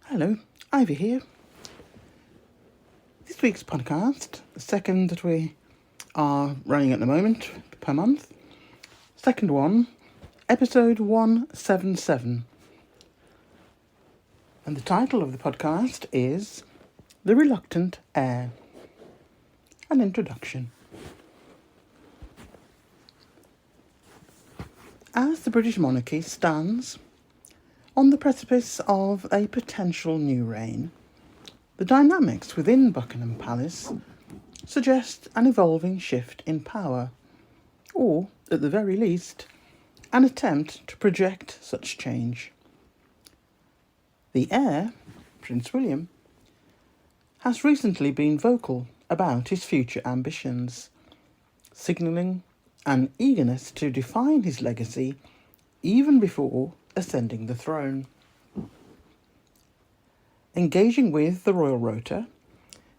Hello, Ivy here. This week's podcast, the second that we are running at the moment per month, second one, episode 177. And the title of the podcast is The Reluctant Heir. An introduction. As the British monarchy stands on the precipice of a potential new reign, the dynamics within Buckingham Palace suggest an evolving shift in power, or, at the very least, an attempt to project such change. The heir, Prince William, has recently been vocal about his future ambitions, signalling an eagerness to define his legacy even before ascending the throne. Engaging with the Royal Rota,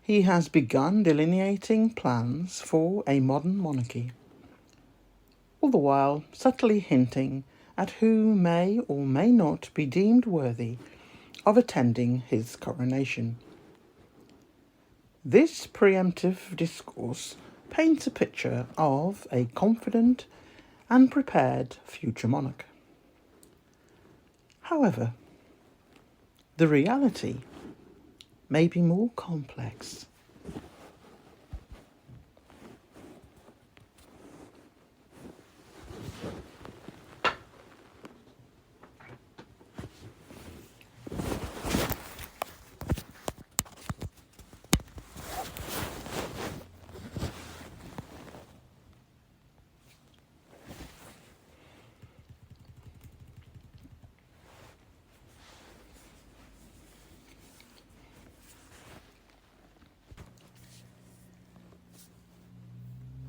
he has begun delineating plans for a modern monarchy, all the while subtly hinting at who may or may not be deemed worthy of attending his coronation. This preemptive discourse paints a picture of a confident and prepared future monarch. However, the reality may be more complex.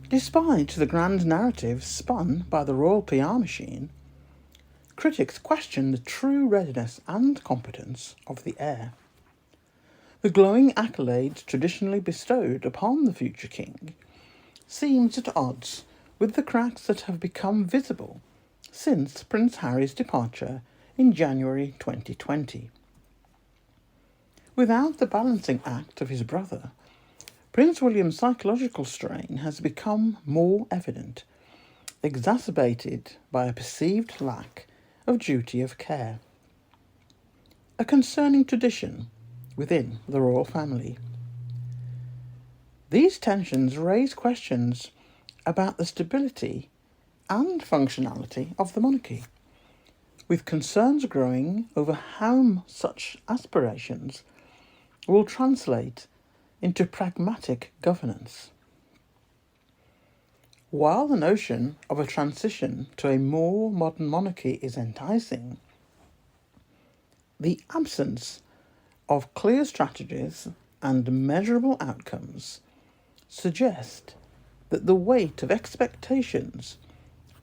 Despite the grand narrative spun by the royal PR machine, critics question the true readiness and competence of the heir. The glowing accolades traditionally bestowed upon the future king seems at odds with the cracks that have become visible since Prince Harry's departure in January 2020. Without the balancing act of his brother, Prince William's psychological strain has become more evident, exacerbated by a perceived lack of duty of care, a concerning tradition within the royal family. These tensions raise questions about the stability and functionality of the monarchy, with concerns growing over how such aspirations will translate into pragmatic governance. While the notion of a transition to a more modern monarchy is enticing, the absence of clear strategies and measurable outcomes suggest that the weight of expectations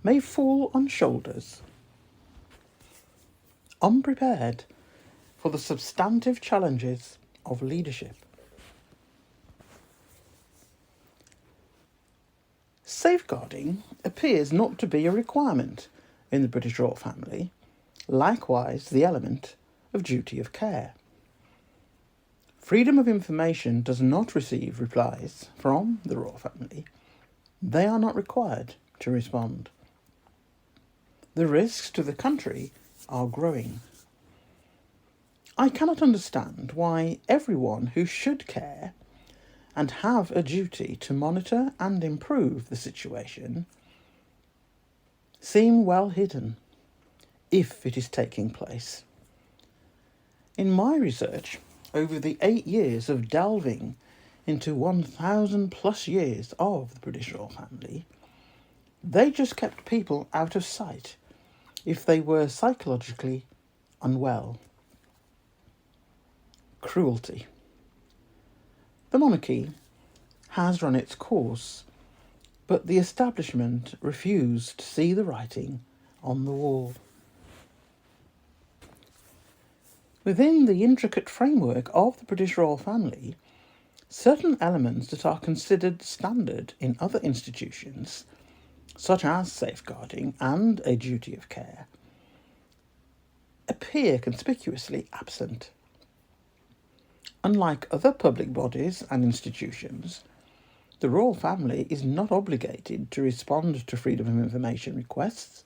may fall on shoulders unprepared for the substantive challenges of leadership. Safeguarding appears not to be a requirement in the British royal family, likewise the element of duty of care. Freedom of information does not receive replies from the royal family. They are not required to respond. The risks to the country are growing. I cannot understand why everyone who should care and have a duty to monitor and improve the situation seem well hidden, if it is taking place. In my research, over the 8 years of delving into 1,000 plus years of the British royal family, they just kept people out of sight if they were psychologically unwell. Cruelty. The monarchy has run its course, but the establishment refused to see the writing on the wall. Within the intricate framework of the British royal family, certain elements that are considered standard in other institutions, such as safeguarding and a duty of care, appear conspicuously absent. Unlike other public bodies and institutions, the royal family is not obligated to respond to freedom of information requests,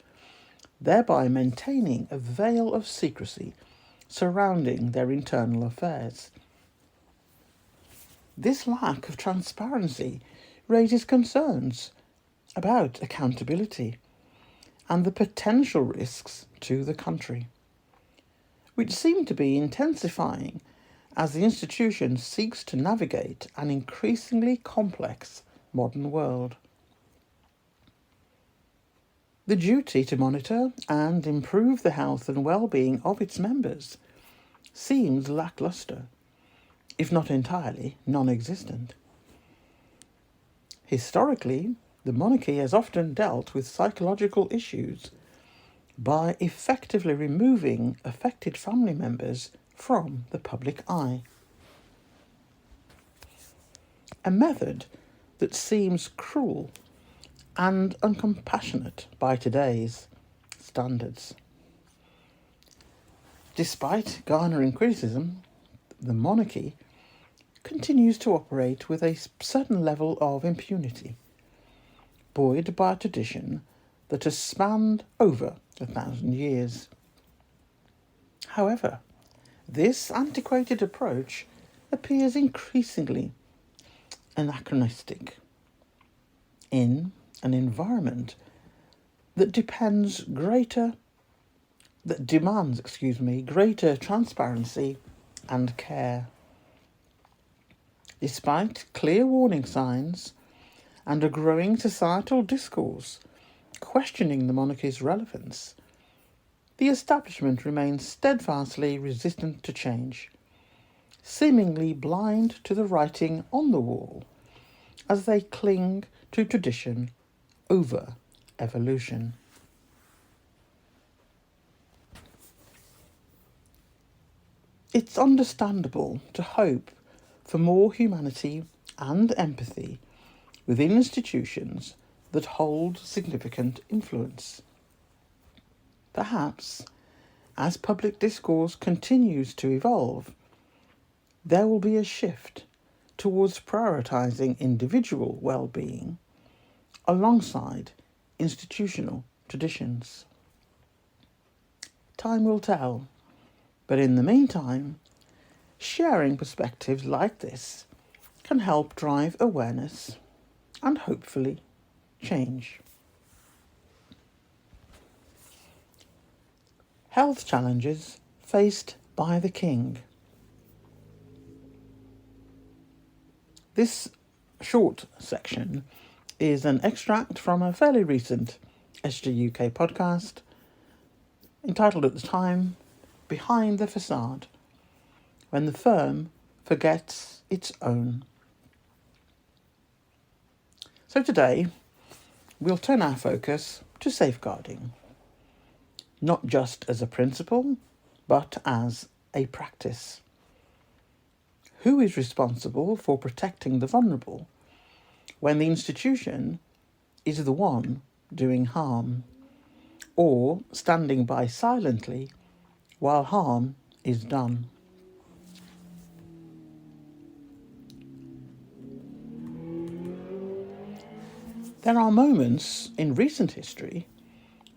thereby maintaining a veil of secrecy surrounding their internal affairs. This lack of transparency raises concerns about accountability and the potential risks to the country, which seem to be intensifying as the institution seeks to navigate an increasingly complex modern world. The duty to monitor and improve the health and well-being of its members seems lacklustre, if not entirely non-existent. Historically, the monarchy has often dealt with psychological issues by effectively removing affected family members from the public eye. A method that seems cruel and uncompassionate by today's standards. Despite garnering criticism, the monarchy continues to operate with a certain level of impunity, buoyed by a tradition that has spanned over 1,000 years. However, this antiquated approach appears increasingly anachronistic in an environment that demands greater transparency and care. Despite clear warning signs and a growing societal discourse questioning the monarchy's relevance, the establishment remains steadfastly resistant to change, seemingly blind to the writing on the wall as they cling to tradition over evolution. It's understandable to hope for more humanity and empathy within institutions that hold significant influence. Perhaps, as public discourse continues to evolve, there will be a shift towards prioritising individual well-being alongside institutional traditions. Time will tell, but in the meantime, sharing perspectives like this can help drive awareness and hopefully change. Health challenges faced by the King. This short section is an extract from a fairly recent SGUK podcast entitled at the time, Behind the Facade, When the Firm Forgets Its Own. So today, we'll turn our focus to safeguarding, not just as a principle, but as a practice. Who is responsible for protecting the vulnerable when the institution is the one doing harm, or standing by silently while harm is done? There are moments in recent history,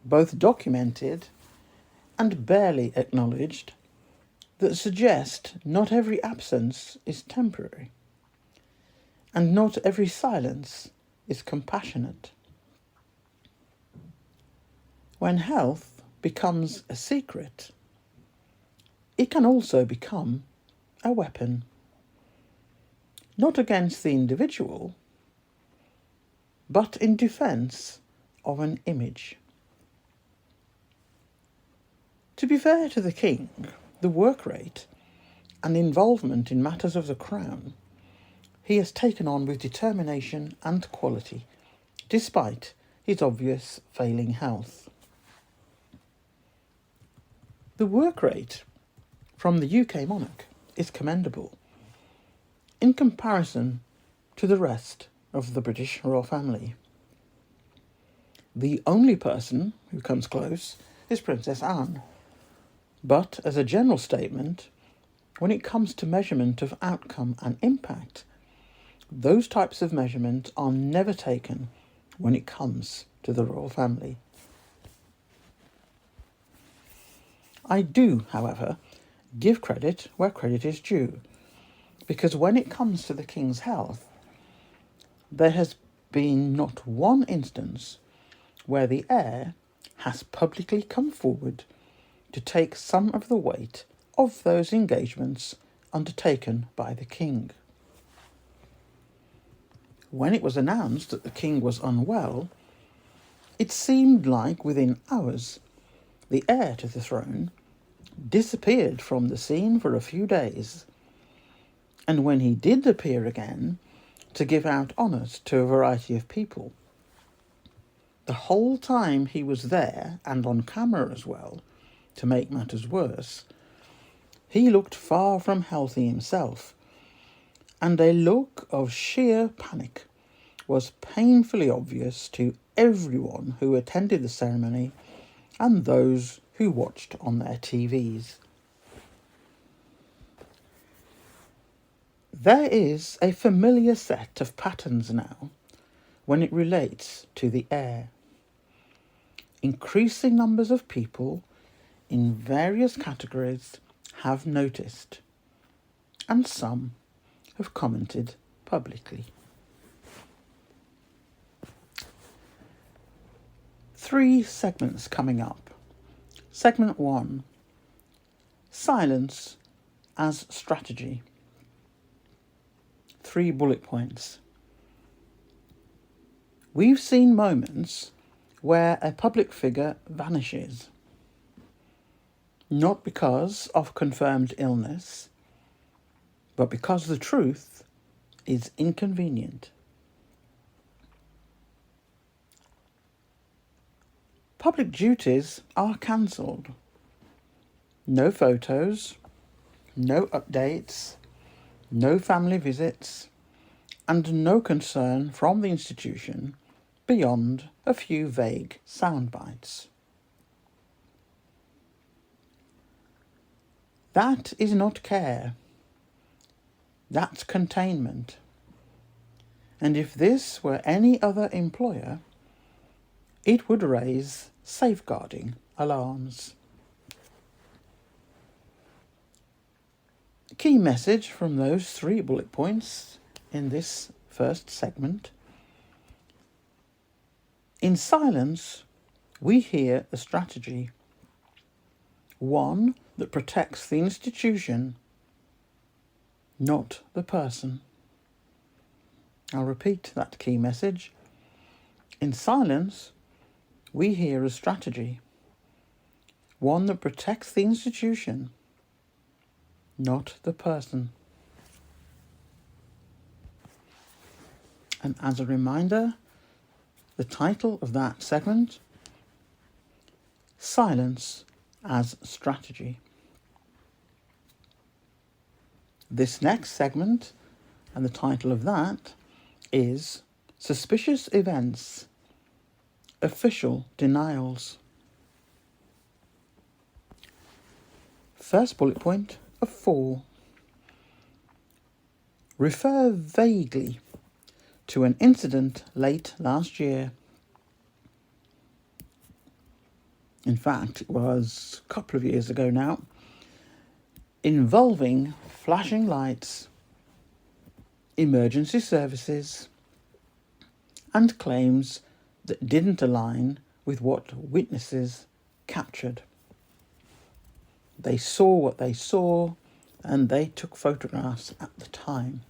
both documented and barely acknowledged, that suggest not every absence is temporary, and not every silence is compassionate. When health becomes a secret, it can also become a weapon, not against the individual, but in defence of an image. To be fair to the King, the work rate and involvement in matters of the Crown he has taken on with determination and quality, despite his obvious failing health. The work rate from the UK monarch is commendable in comparison to the rest of the British royal family. The only person who comes close is Princess Anne, but as a general statement, when it comes to measurement of outcome and impact, those types of measurements are never taken when it comes to the royal family. I do, however, give credit where credit is due, because when it comes to the King's health, there has been not one instance where the heir has publicly come forward to take some of the weight of those engagements undertaken by the King. When it was announced that the King was unwell, it seemed like within hours the heir to the throne disappeared from the scene for a few days, and when he did appear again to give out honours to a variety of people, the whole time he was there, and on camera as well, to make matters worse, he looked far from healthy himself, and a look of sheer panic was painfully obvious to everyone who attended the ceremony and those who watched on their TVs. There is a familiar set of patterns now when it relates to the heir. Increasing numbers of people in various categories have noticed, and some have commented publicly. 3 segments coming up. Segment 1, silence as strategy. 3 bullet points. We've seen moments where a public figure vanishes, not because of confirmed illness, but because the truth is inconvenient. Public duties are cancelled. No photos, no updates, no family visits, and no concern from the institution beyond a few vague sound bites. That is not care. That's containment. And if this were any other employer, it would raise safeguarding alarms. Key message from those 3 bullet points in this first segment. In silence, we hear a strategy. One that protects the institution, not the person. I'll repeat that key message. In silence, we hear a strategy. One that protects the institution, not the person. And as a reminder, the title of that segment, Silence as Strategy. This next segment, and the title of that, is Suspicious Events, Official Denials. First bullet point of 4. Refer vaguely to an incident late last year. In fact, it was a couple of years ago now, involving flashing lights, emergency services, and claims that didn't align with what witnesses captured. They saw what they saw, and they took photographs at the time.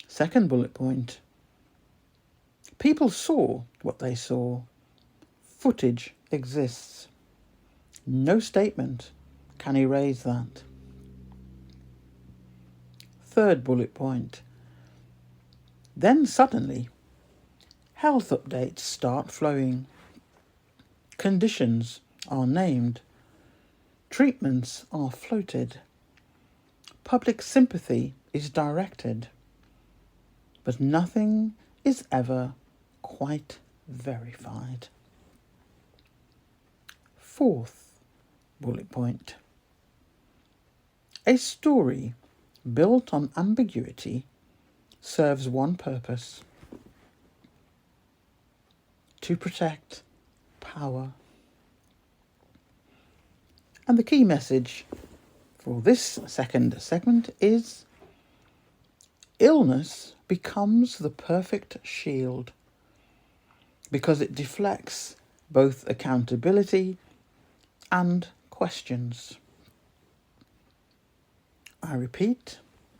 Second bullet point. People saw what they saw. Footage exists. No statement can erase that. Third bullet point. Then suddenly, health updates start flowing. Conditions are named. Treatments are floated. Public sympathy is directed. But nothing is ever quite verified. Fourth bullet point. A story built on ambiguity serves one purpose: to protect power. And the key message for this second segment is: illness becomes the perfect shield because it deflects both accountability and questions. I repeat,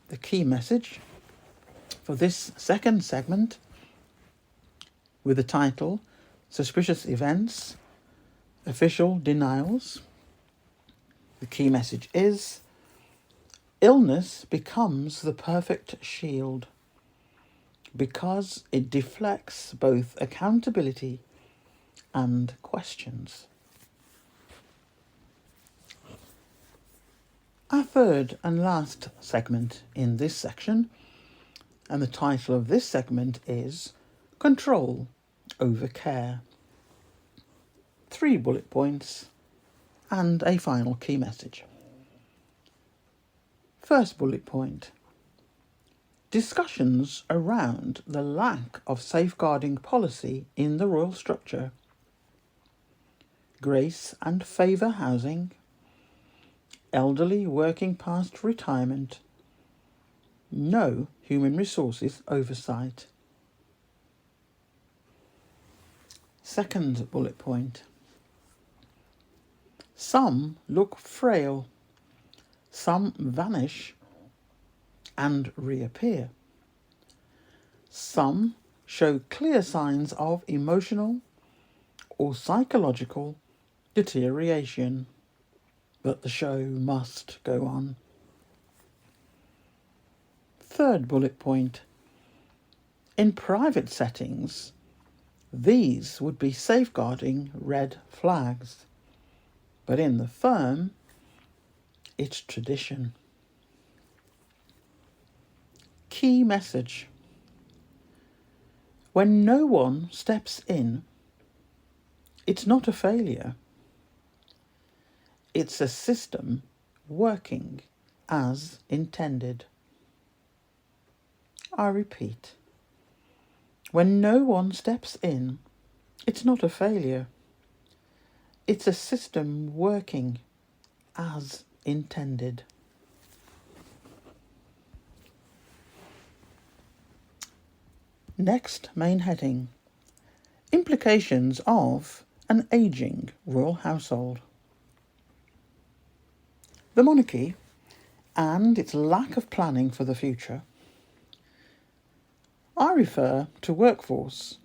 the key message for this second segment, with the title Suspicious Events, Official Denials. The key message is: illness becomes the perfect shield because it deflects both accountability and questions. Our third and last segment in this section, and the title of this segment is Control over Care. 3 bullet points and a final key message. First bullet point: discussions around the lack of safeguarding policy in the royal structure, grace and favour housing, elderly working past retirement, no human resources oversight. Second bullet point: some look frail, some vanish and reappear. Some show clear signs of emotional or psychological deterioration, but the show must go on. Third bullet point: in private settings, these would be safeguarding red flags, but in the firm, it's tradition. Key message: when no one steps in, it's not a failure. It's a system working as intended. I repeat, when no one steps in, it's not a failure. It's a system working as intended. Next main heading: implications of an ageing royal household. The monarchy and its lack of planning for the future. I refer to workforce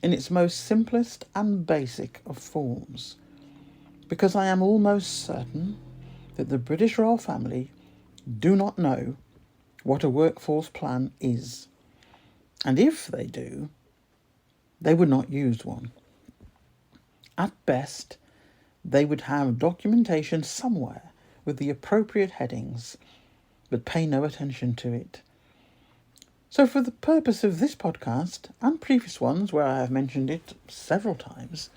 in its most simplest and basic of forms, because I am almost certain that the British royal family do not know what a workforce plan is, and if they do, they would not use one. At best, they would have documentation somewhere with the appropriate headings, but pay no attention to it. So for the purpose of this podcast, and previous ones where I have mentioned it several times,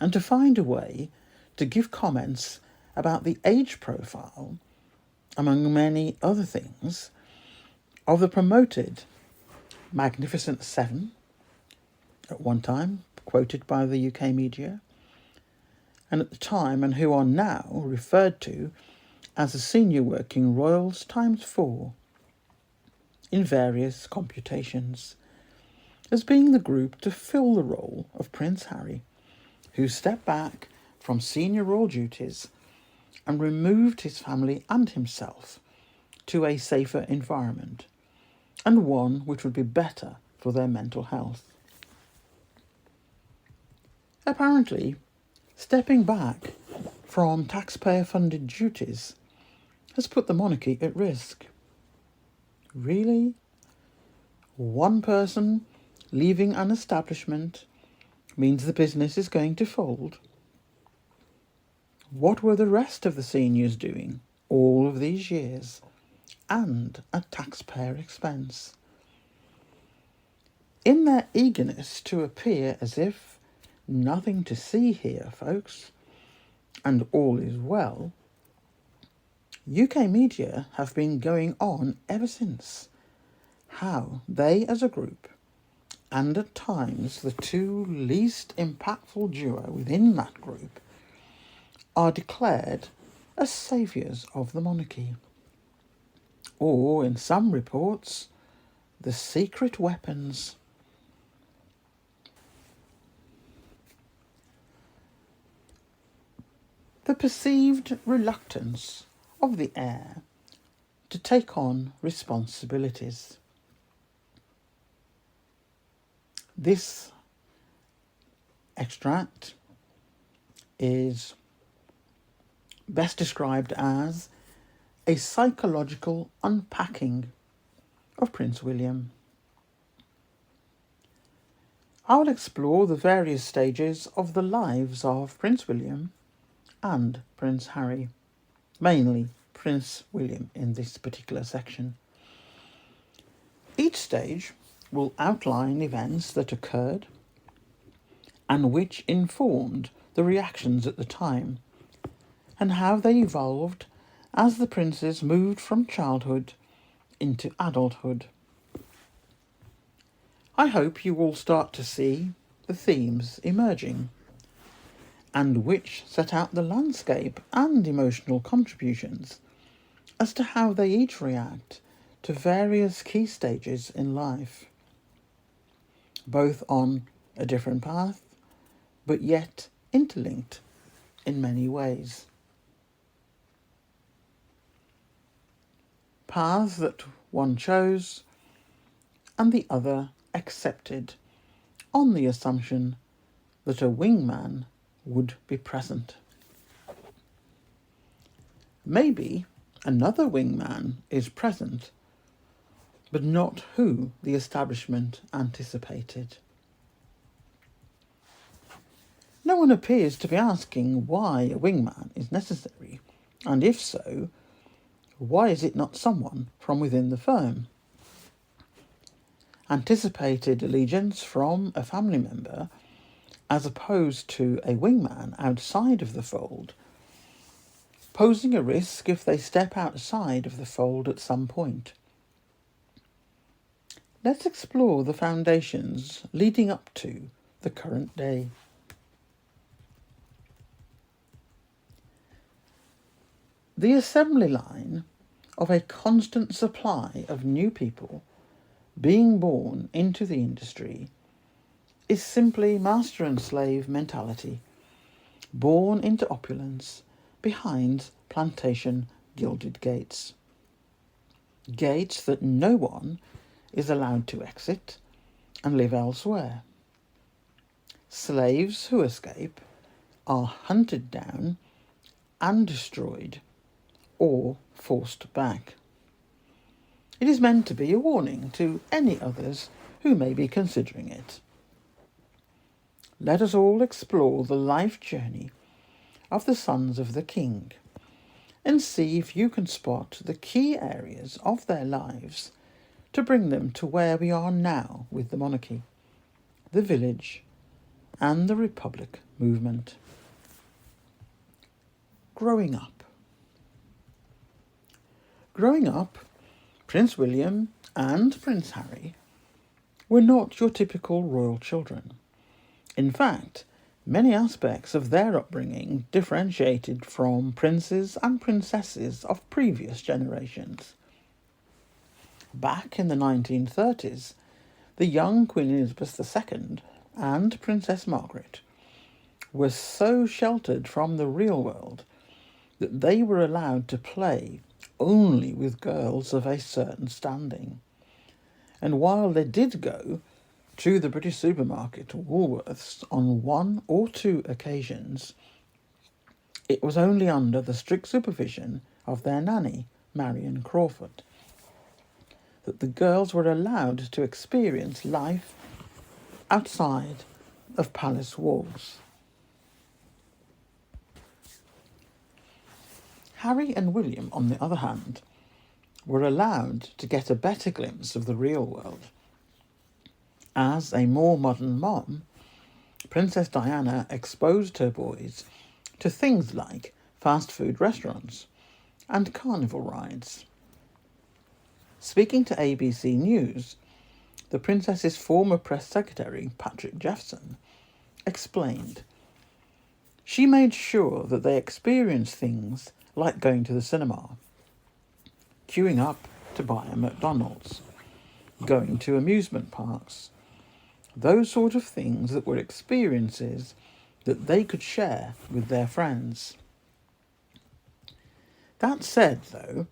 and to find a way to give comments about the age profile, among many other things, of the promoted Magnificent Seven, at one time quoted by the UK media, and at the time and who are now referred to as the senior working royals times 4 in various computations, as being the group to fill the role of Prince Harry, who stepped back from senior royal duties and removed his family and himself to a safer environment, and one which would be better for their mental health. Apparently, stepping back from taxpayer-funded duties has put the monarchy at risk. Really? One person leaving an establishment means the business is going to fold? What were the rest of the seniors doing all of these years, and at taxpayer expense? In their eagerness to appear as if nothing to see here, folks, and all is well, UK media have been going on ever since how they as a group, and at times the two least impactful duo within that group, are declared as saviours of the monarchy, or in some reports, the secret weapons. The perceived reluctance of the heir to take on responsibilities. This extract is best described as a psychological unpacking of Prince William. I will explore the various stages of the lives of Prince William and Prince Harry, mainly Prince William in this particular section. Each stage will outline events that occurred and which informed the reactions at the time, and how they evolved as the princes moved from childhood into adulthood. I hope you will start to see the themes emerging, and which set out the landscape and emotional contributions as to how they each react to various key stages in life, both on a different path, but yet interlinked in many ways. Paths that one chose and the other accepted on the assumption that a wingman would be present. Maybe another wingman is present, but not who the establishment anticipated. No one appears to be asking why a wingman is necessary, and if so, why is it not someone from within the firm? Anticipated allegiance from a family member, as opposed to a wingman outside of the fold, posing a risk if they step outside of the fold at some point. Let's explore the foundations leading up to the current day. The assembly line of a constant supply of new people being born into the industry is simply master and slave mentality, born into opulence behind plantation gilded gates. Gates that no one is allowed to exit and live elsewhere. Slaves who escape are hunted down and destroyed or forced back. It is meant to be a warning to any others who may be considering it. Let us all explore the life journey of the sons of the king and see if you can spot the key areas of their lives to bring them to where we are now with the monarchy, the village, and the republic movement. Growing up. Growing up, Prince William and Prince Harry were not your typical royal children. In fact, many aspects of their upbringing differentiated from princes and princesses of previous generations. Back in the 1930s, the young Queen Elizabeth II and Princess Margaret were so sheltered from the real world that they were allowed to play only with girls of a certain standing. And while they did go to the British supermarket, Woolworths, on one or two occasions, it was only under the strict supervision of their nanny, Marion Crawford, that the girls were allowed to experience life outside of palace walls. Harry and William, on the other hand, were allowed to get a better glimpse of the real world. As a more modern mom, Princess Diana exposed her boys to things like fast food restaurants and carnival rides. Speaking to ABC News, the Princess's former press secretary, Patrick Jeffson, explained, "She made sure that they experienced things like going to the cinema, queuing up to buy a McDonald's, going to amusement parks, those sort of things that were experiences that they could share with their friends." That said, though,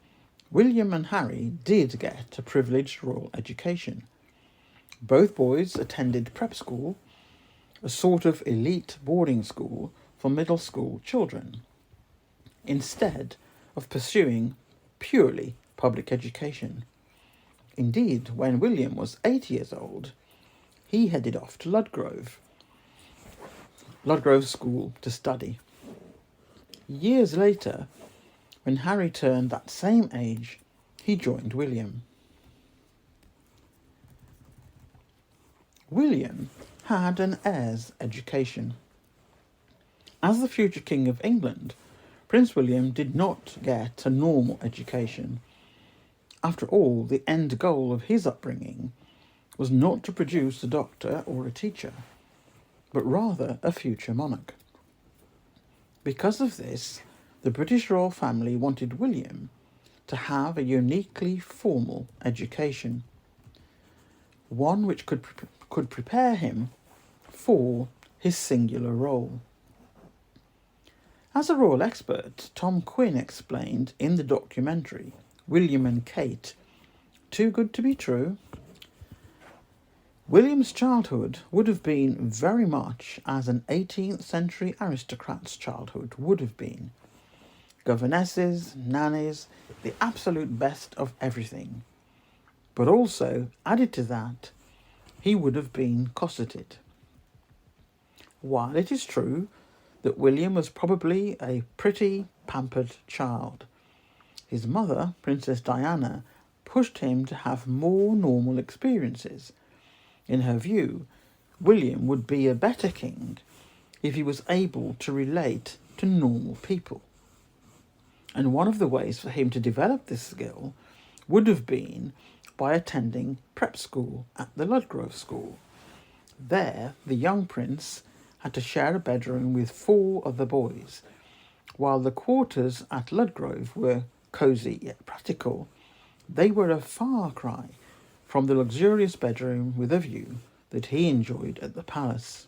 William and Harry did get a privileged royal education. Both boys attended prep school, a sort of elite boarding school for middle school children, instead of pursuing purely public education. Indeed, when William was 8 years old, he headed off to Ludgrove School to study. Years later, when Harry turned that same age, he joined William. William had an heir's education. As the future King of England, Prince William did not get a normal education. After all, the end goal of his upbringing was not to produce a doctor or a teacher, but rather a future monarch. Because of this, the British royal family wanted William to have a uniquely formal education, one which could prepare him for his singular role. As a royal expert, Tom Quinn explained in the documentary William and Kate, Too Good to Be True, William's childhood would have been very much as an 18th century aristocrat's childhood would have been. Governesses, nannies, the absolute best of everything. But also, added to that, he would have been cosseted. While it is true that William was probably a pretty pampered child, his mother, Princess Diana, pushed him to have more normal experiences. In her view, William would be a better king if he was able to relate to normal people. And one of the ways for him to develop this skill would have been by attending prep school at the Ludgrove School. There, the young prince had to share a bedroom with 4 other boys. While the quarters at Ludgrove were cosy yet practical, they were a far cry from the luxurious bedroom with a view that he enjoyed at the palace.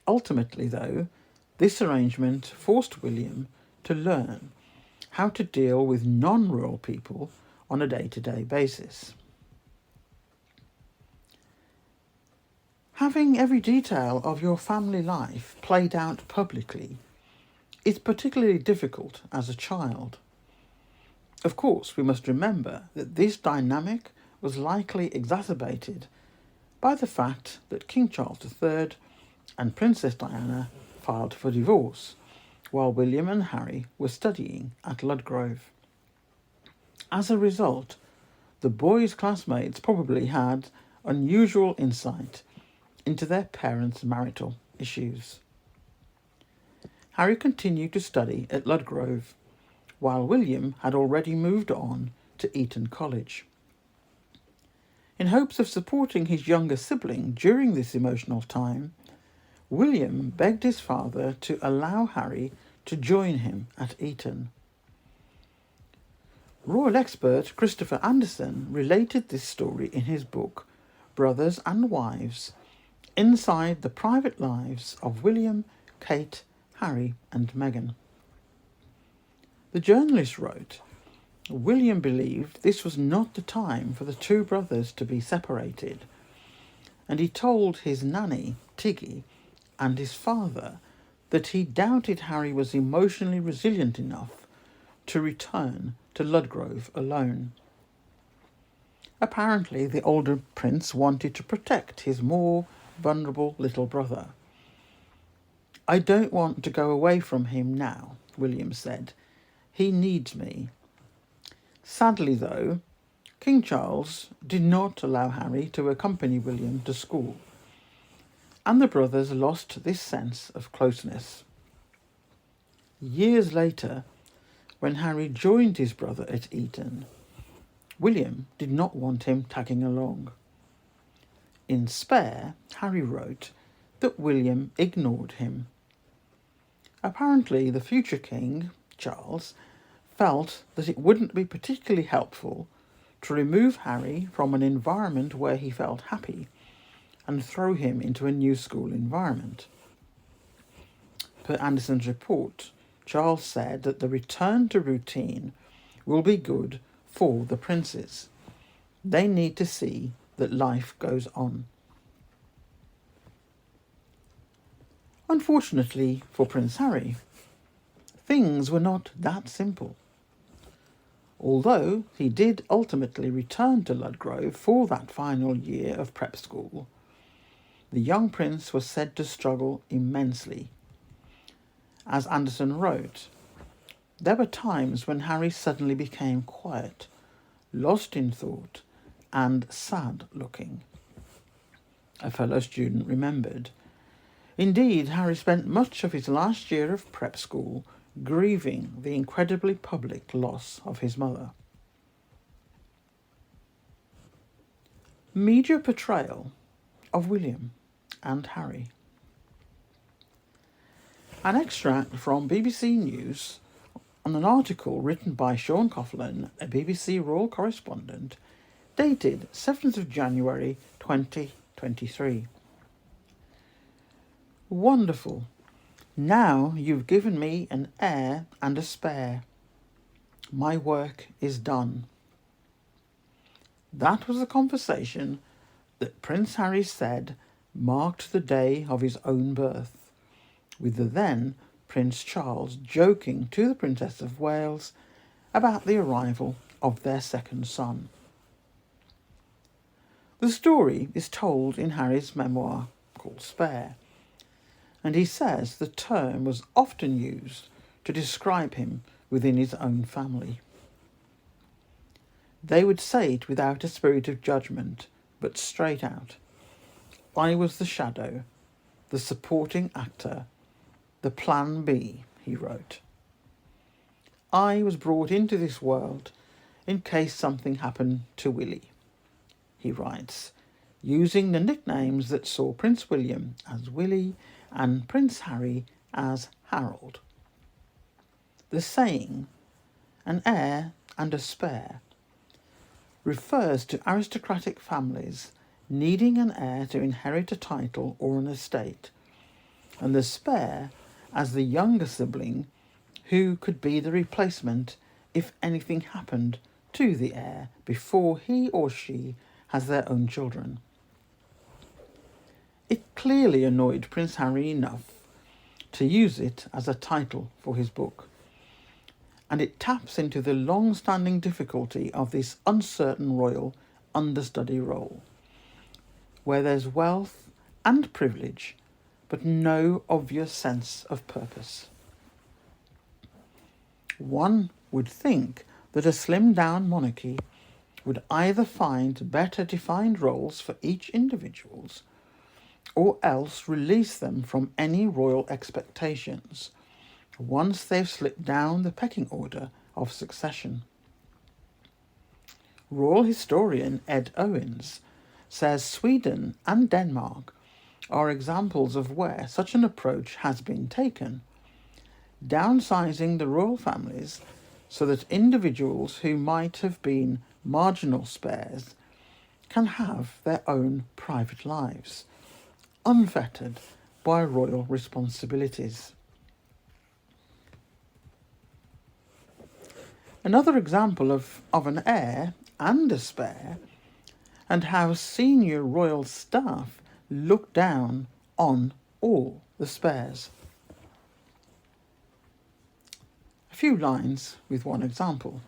Ultimately, though, this arrangement forced William to learn how to deal with non-royal people on a day-to-day basis. Having every detail of your family life played out publicly is particularly difficult as a child. Of course, we must remember that this dynamic was likely exacerbated by the fact that King Charles III and Princess Diana filed for divorce, while William and Harry were studying at Ludgrove. As a result, the boys' classmates probably had unusual insight into their parents' marital issues. Harry continued to study at Ludgrove, while William had already moved on to Eton College. In hopes of supporting his younger sibling during this emotional time, William begged his father to allow Harry to join him at Eton. Royal expert Christopher Anderson related this story in his book, Brothers and Wives, Inside the Private Lives of William, Kate, Harry and Meghan. The journalist wrote, William believed this was not the time for the 2 brothers to be separated, and he told his nanny, Tiggy, and his father that he doubted Harry was emotionally resilient enough to return to Ludgrove alone. Apparently, the older prince wanted to protect his more vulnerable little brother. "I don't want to go away from him now," William said. "He needs me." Sadly, though, King Charles did not allow Harry to accompany William to school, and the brothers lost this sense of closeness. Years later, when Harry joined his brother at Eton, William did not want him tagging along. In Spare, Harry wrote that William ignored him. Apparently, the future king, Charles, felt that it wouldn't be particularly helpful to remove Harry from an environment where he felt happy and throw him into a new school environment. Per Anderson's report, Charles said that the return to routine will be good for the princes. They need to see that life goes on. Unfortunately for Prince Harry, things were not that simple. Although he did ultimately return to Ludgrove for that final year of prep school, the young prince was said to struggle immensely. As Anderson wrote, there were times when Harry suddenly became quiet, lost in thought, and sad-looking. A fellow student remembered. Indeed, Harry spent much of his last year of prep school grieving the incredibly public loss of his mother. Media portrayal of William and Harry. An extract from BBC News on an article written by Sean Coughlin, a BBC Royal correspondent, dated 7th of January 2023. Wonderful. Now you've given me an heir and a spare. My work is done. That was the conversation that Prince Harry said marked the day of his own birth, with the then Prince Charles joking to the Princess of Wales about the arrival of their second son. The story is told in Harry's memoir called Spare, and he says the term was often used to describe him within his own family. They would say it without a spirit of judgment, but straight out. I was the shadow, the supporting actor, the plan B, he wrote. I was brought into this world in case something happened to Willie, he writes, using the nicknames that saw Prince William as Willie and Prince Harry as Harold. The saying, an heir and a spare, refers to aristocratic families needing an heir to inherit a title or an estate, and the spare as the younger sibling who could be the replacement if anything happened to the heir before he or she has their own children. It clearly annoyed Prince Harry enough to use it as a title for his book, and it taps into the long-standing difficulty of this uncertain royal understudy role, where there's wealth and privilege, but no obvious sense of purpose. One would think that a slimmed-down monarchy would either find better defined roles for each individual, or else release them from any royal expectations once they've slipped down the pecking order of succession. Royal historian Ed Owens says Sweden and Denmark are examples of where such an approach has been taken, downsizing the royal families so that individuals who might have been marginal spares can have their own private lives, unfettered by royal responsibilities. Another example of an heir and a spare, and how senior royal staff look down on all the spares. A few lines with one example.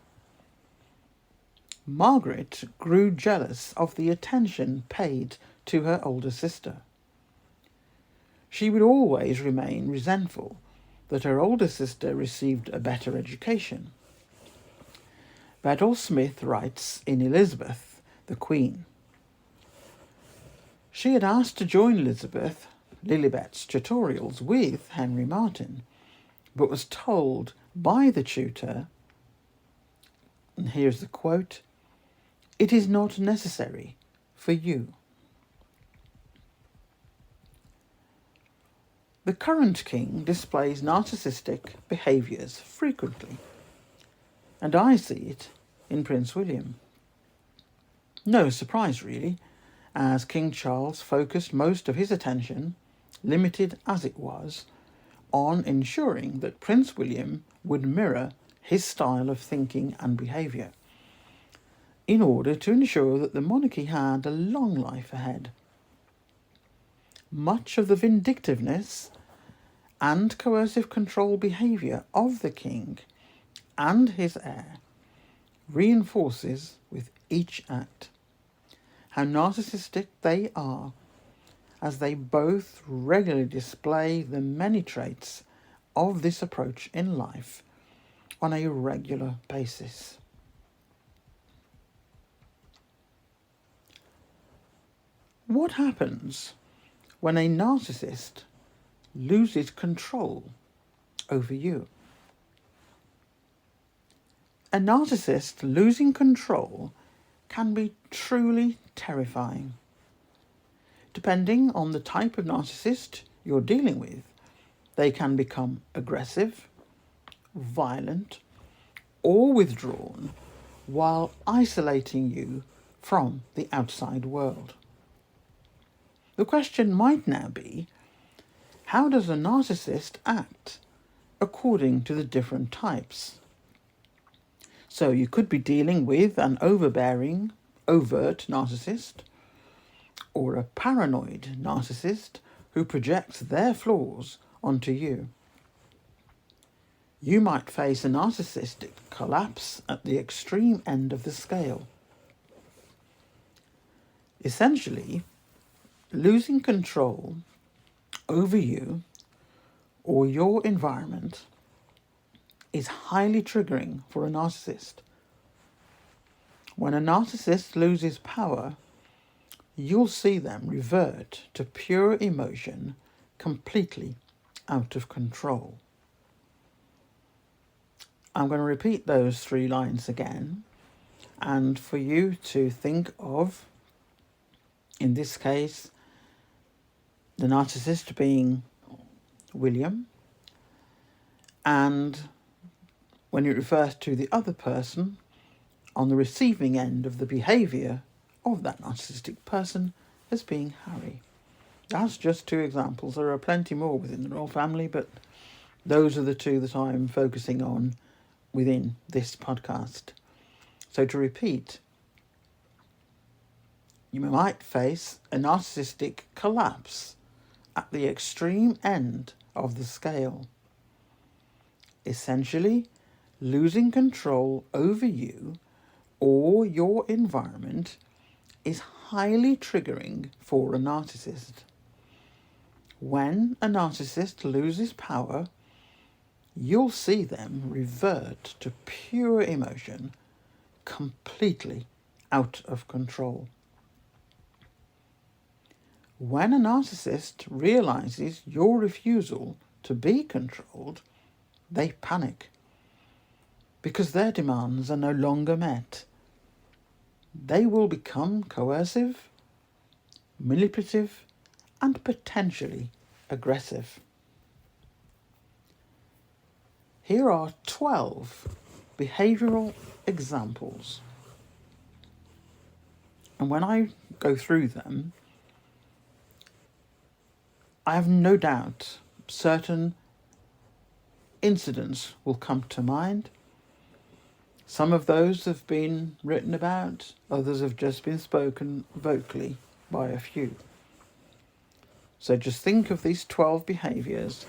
Margaret grew jealous of the attention paid to her older sister. She would always remain resentful that her older sister received a better education. Bedell Smith writes in Elizabeth, the Queen. She had asked to join Elizabeth, Lilibet's tutorials with Henry Martin, but was told by the tutor And here's the quote: "It is not necessary for you." The current king displays narcissistic behaviours frequently, and I see it in Prince William. No surprise really, as King Charles focused most of his attention, limited as it was, on ensuring that Prince William would mirror his style of thinking and behaviour, in order to ensure that the monarchy had a long life ahead. Much of the vindictiveness and coercive control behaviour of the king and his heir reinforces with each act how narcissistic they are, as they both regularly display the many traits of this approach in life on a regular basis. What happens when a narcissist loses control over you? A narcissist losing control can be truly terrifying. Depending on the type of narcissist you're dealing with, they can become aggressive, violent, or withdrawn while isolating you from the outside world. The question might now be, how does a narcissist act according to the different types? So you could be dealing with an overbearing, overt narcissist, or a paranoid narcissist who projects their flaws onto you. You might face a narcissistic collapse at the extreme end of the scale. Essentially, losing control over you or your environment is highly triggering for a narcissist. When a narcissist loses power, you'll see them revert to pure emotion, completely out of control. I'm going to repeat those 3 lines again, and for you to think of, in this case, the narcissist being William, and when it refers to the other person on the receiving end of the behaviour of that narcissistic person as being Harry. That's just 2 examples. There are plenty more within the royal family, but those are the 2 that I'm focusing on within this podcast. So to repeat, you might face a narcissistic collapse at the extreme end of the scale. Essentially, losing control over you or your environment is highly triggering for a narcissist. When a narcissist loses power, you'll see them revert to pure emotion, completely out of control. When a narcissist realizes your refusal to be controlled, they panic because their demands are no longer met. They will become coercive, manipulative, and potentially aggressive. Here are 12 behavioural examples. And when I go through them, I have no doubt certain incidents will come to mind. Some of those have been written about, others have just been spoken vocally by a few. So just think of these 12 behaviours,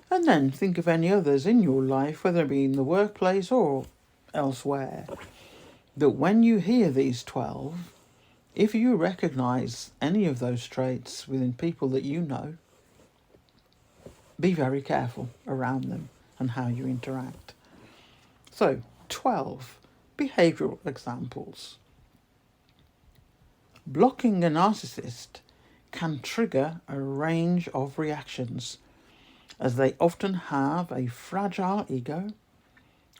and then think of any others in your life, whether it be in the workplace or elsewhere, that when you hear these 12, if you recognise any of those traits within people that you know, be very careful around them and how you interact. So, 12 behavioural examples. Blocking a narcissist can trigger a range of reactions, as they often have a fragile ego.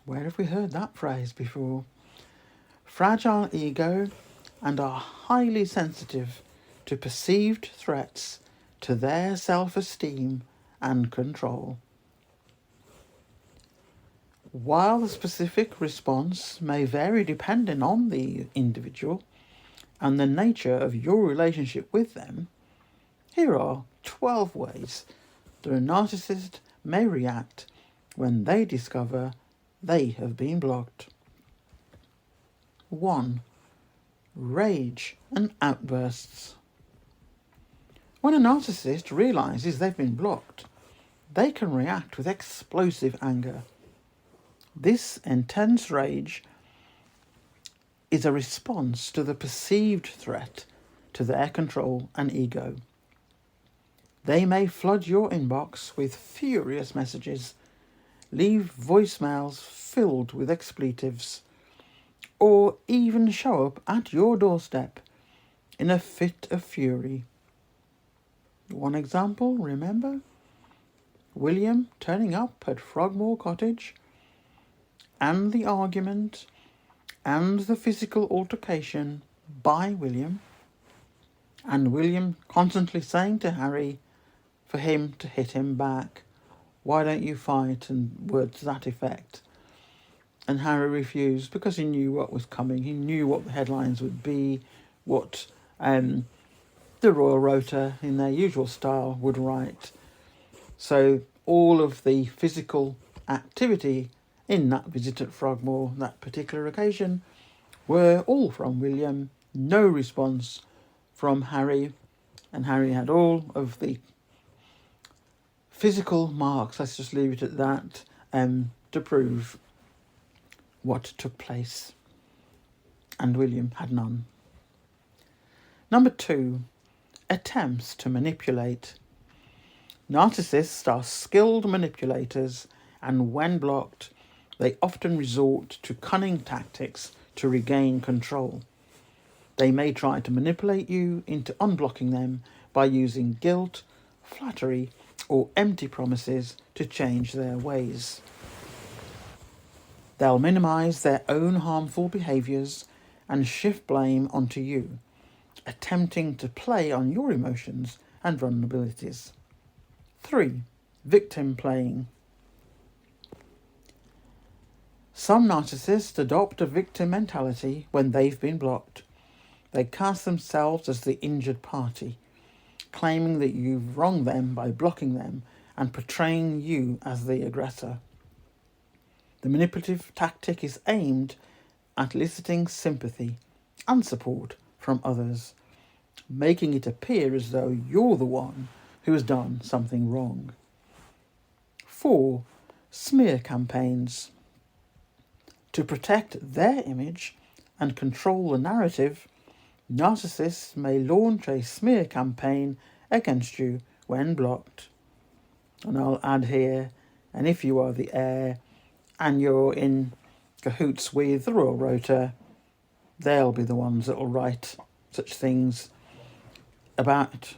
Where have we heard that phrase before? fragile ego and are highly sensitive to perceived threats to their self-esteem and control. While the specific response may vary depending on the individual and the nature of your relationship with them, here are 12 ways that a narcissist may react when they discover they have been blocked. 1. Rage and outbursts. When a narcissist realises they've been blocked, they can react with explosive anger. This intense rage is a response to the perceived threat to their control and ego. They may flood your inbox with furious messages, leave voicemails filled with expletives, or even show up at your doorstep in a fit of fury. One example, remember? William turning up at Frogmore Cottage, and the argument and the physical altercation by William, and William constantly saying to Harry for him to hit him back. Why don't you fight? And words to that effect. And Harry refused because he knew what was coming. He knew what the headlines would be, what the Royal Rota, in their usual style, would write. So all of the physical activity in that visit at Frogmore, that particular occasion, were all from William. No response from Harry. And Harry had all of the physical marks, let's just leave it at that, to prove what took place. And William had none. Number 2, attempts to manipulate. Narcissists are skilled manipulators, and when blocked, they often resort to cunning tactics to regain control. They may try to manipulate you into unblocking them by using guilt, flattery, or empty promises to change their ways. They'll minimise their own harmful behaviours and shift blame onto you, attempting to play on your emotions and vulnerabilities. 3. Victim playing. Some narcissists adopt a victim mentality when they've been blocked. They cast themselves as the injured party, claiming that you've wronged them by blocking them and portraying you as the aggressor. The manipulative tactic is aimed at eliciting sympathy and support from others, making it appear as though you're the one who has done something wrong. 4. Smear campaigns. To protect their image and control the narrative, narcissists may launch a smear campaign against you when blocked. And I'll add here, and if you are the heir and you're in cahoots with the Royal Rota, they'll be the ones that will write such things about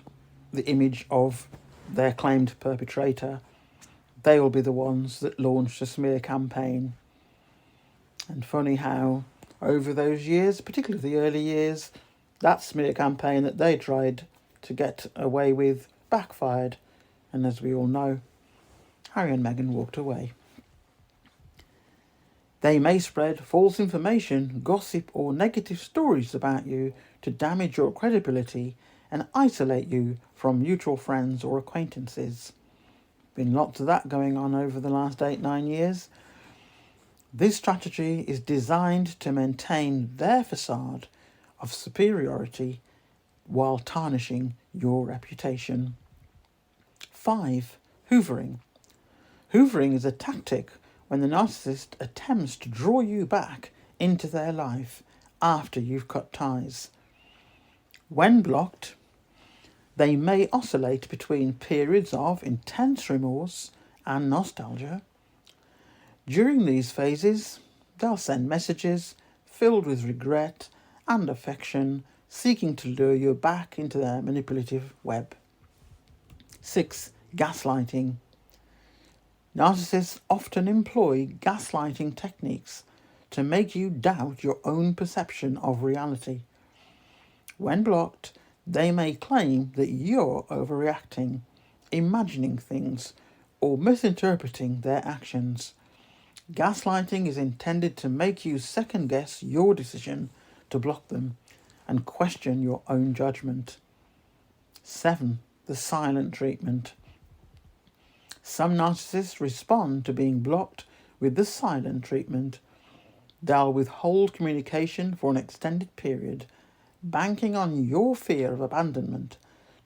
the image of their claimed perpetrator. They will be the ones that launch the smear campaign. And funny how, over those years, particularly the early years, that smear campaign that they tried to get away with backfired. And as we all know, Harry and Meghan walked away. They may spread false information, gossip, or negative stories about you to damage your credibility and isolate you from mutual friends or acquaintances. Been lots of that going on over the last 8-9 years. This strategy is designed to maintain their facade of superiority while tarnishing your reputation. 5. Hoovering. Hoovering is a tactic when the narcissist attempts to draw you back into their life after you've cut ties. When blocked, they may oscillate between periods of intense remorse and nostalgia. During these phases, they'll send messages filled with regret and affection, seeking to lure you back into their manipulative web. 6. Gaslighting. Narcissists often employ gaslighting techniques to make you doubt your own perception of reality. When blocked, they may claim that you're overreacting, imagining things, or misinterpreting their actions. Gaslighting is intended to make you second guess your decision to block them and question your own judgment. 7. The silent treatment. Some narcissists respond to being blocked with the silent treatment. They'll withhold communication for an extended period, banking on your fear of abandonment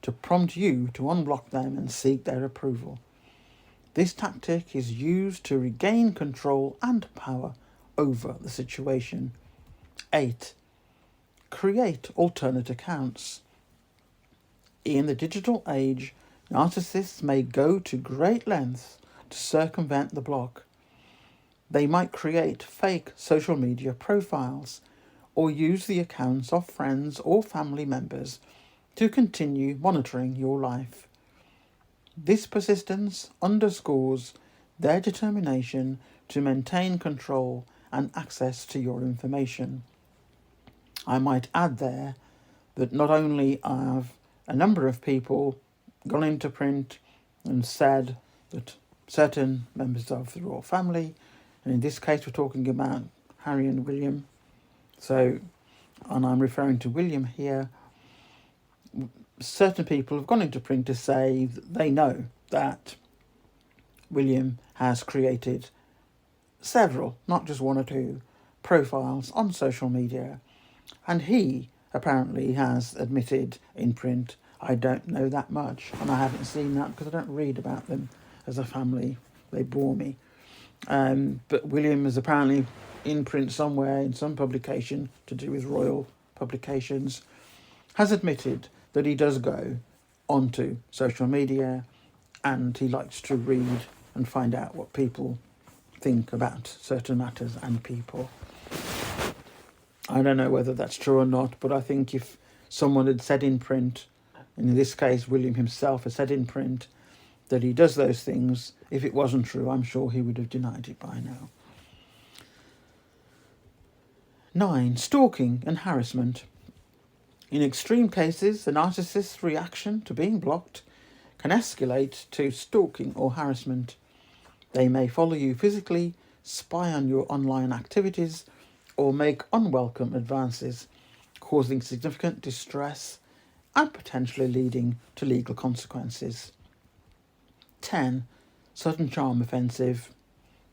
to prompt you to unblock them and seek their approval. This tactic is used to regain control and power over the situation. 8. Create alternate accounts. In the digital age, narcissists may go to great lengths to circumvent the block. They might create fake social media profiles or use the accounts of friends or family members to continue monitoring your life. This persistence underscores their determination to maintain control and access to your information. I might add there that not only have a number of people gone into print and said that certain members of the royal family, and in this case we're talking about Harry and William, and I'm referring to William here, certain people have gone into print to say that they know that William has created several, not just one or two, profiles on social media, and he apparently has admitted in print, I don't know that much, and I haven't seen that because I don't read about them as a family. They bore me. But William is apparently in print somewhere in some publication to do with royal publications, has admitted that he does go onto social media and he likes to read and find out what people think about certain matters and people. I don't know whether that's true or not, but I think if someone had said in print, and in this case William himself has said in print, that he does those things, if it wasn't true, I'm sure he would have denied it by now. 9. Stalking and harassment. In extreme cases, the narcissist's reaction to being blocked can escalate to stalking or harassment. They may follow you physically, spy on your online activities, or make unwelcome advances, causing significant distress and potentially leading to legal consequences. 10. Sudden charm offensive.